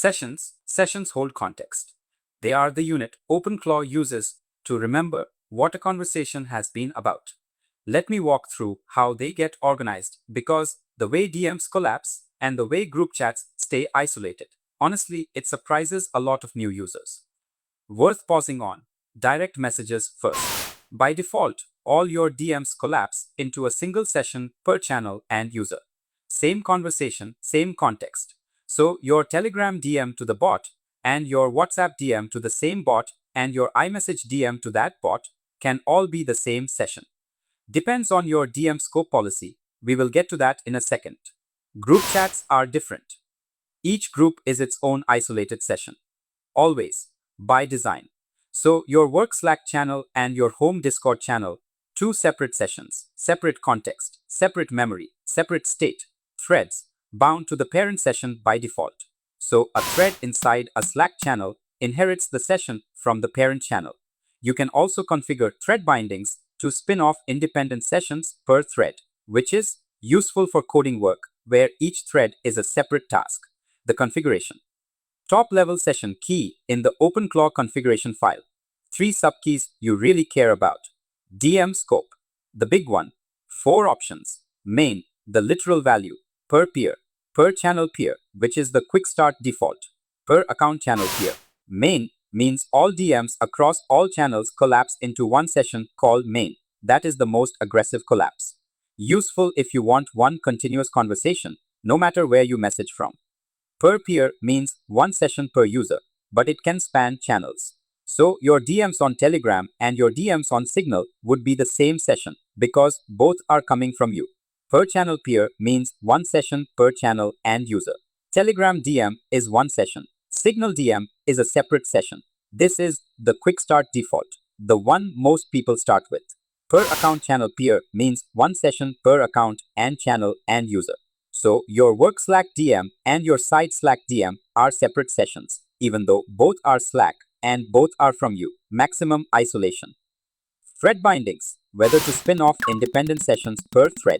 Sessions hold context. They are the unit OpenClaw uses to remember what a conversation has been about. Let me walk through how they get organized because the way DMs collapse and the way group chats stay isolated. Honestly, it surprises a lot of new users. Worth pausing on. Direct messages first. By default, all your DMs collapse into a single session per channel and user. Same conversation, same context. So your Telegram DM to the bot and your WhatsApp DM to the same bot and your iMessage DM to that bot can all be the same session. Depends on your DM scope policy. We will get to that in a second. Group chats are different. Each group is its own isolated session. Always, by design. So your work Slack channel and your home Discord channel, two separate sessions, separate context, separate memory, separate state, threads, bound to the parent session by default. So a thread inside a Slack channel inherits the session from the parent channel. You can also configure threadBindings to spin off independent sessions per thread, which is useful for coding work where each thread is a separate task. The configuration. Top-level session key in the OpenClaw configuration file. 3 subkeys you really care about. DM scope, the big one. 4 options. Main, the literal value. Per peer, per channel peer, which is the quick start default. Per account channel peer. Main means all DMs across all channels collapse into one session called main. That is the most aggressive collapse. Useful if you want one continuous conversation, no matter where you message from. Per peer means one session per user, but it can span channels. So your DMs on Telegram and your DMs on Signal would be the same session because both are coming from you. Per channel peer means one session per channel and user. Telegram DM is one session. Signal DM is a separate session. This is the quick start default, the one most people start with. Per account channel peer means one session per account and channel and user. So your work Slack DM and your side Slack DM are separate sessions, even though both are Slack and both are from you. Maximum isolation. Thread bindings, whether to spin off independent sessions per thread.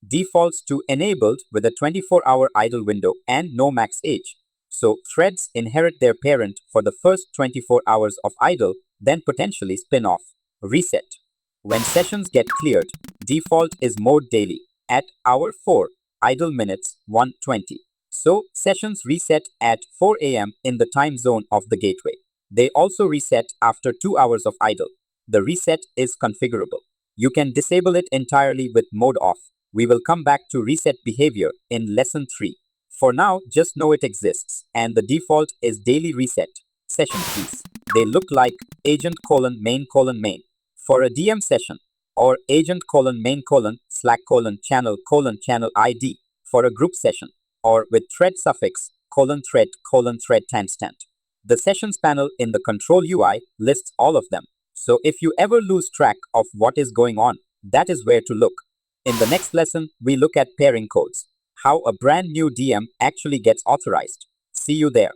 Defaults to enabled with a 24-hour idle window and no max age. So threads inherit their parent for the first 24 hours of idle, then potentially spin off. Reset. When sessions get cleared, default is mode daily at hour 4. Idle minutes 120. So sessions reset at 4 a.m. in the time zone of the gateway. They also reset after 2 hours of idle. The reset is configurable. You can disable it entirely with mode off. We will come back to reset behavior in lesson 3. For now, just know it exists and the default is daily reset. Session keys. They look like agent:main:main for a DM session, or agent:main: Slack:channel:channel ID for a group session, or with thread suffix :thread timestamp. The sessions panel in the control UI lists all of them. So if you ever lose track of what is going on, that is where to look. In the next lesson, we look at pairing codes, how a brand new DM actually gets authorized. See you there.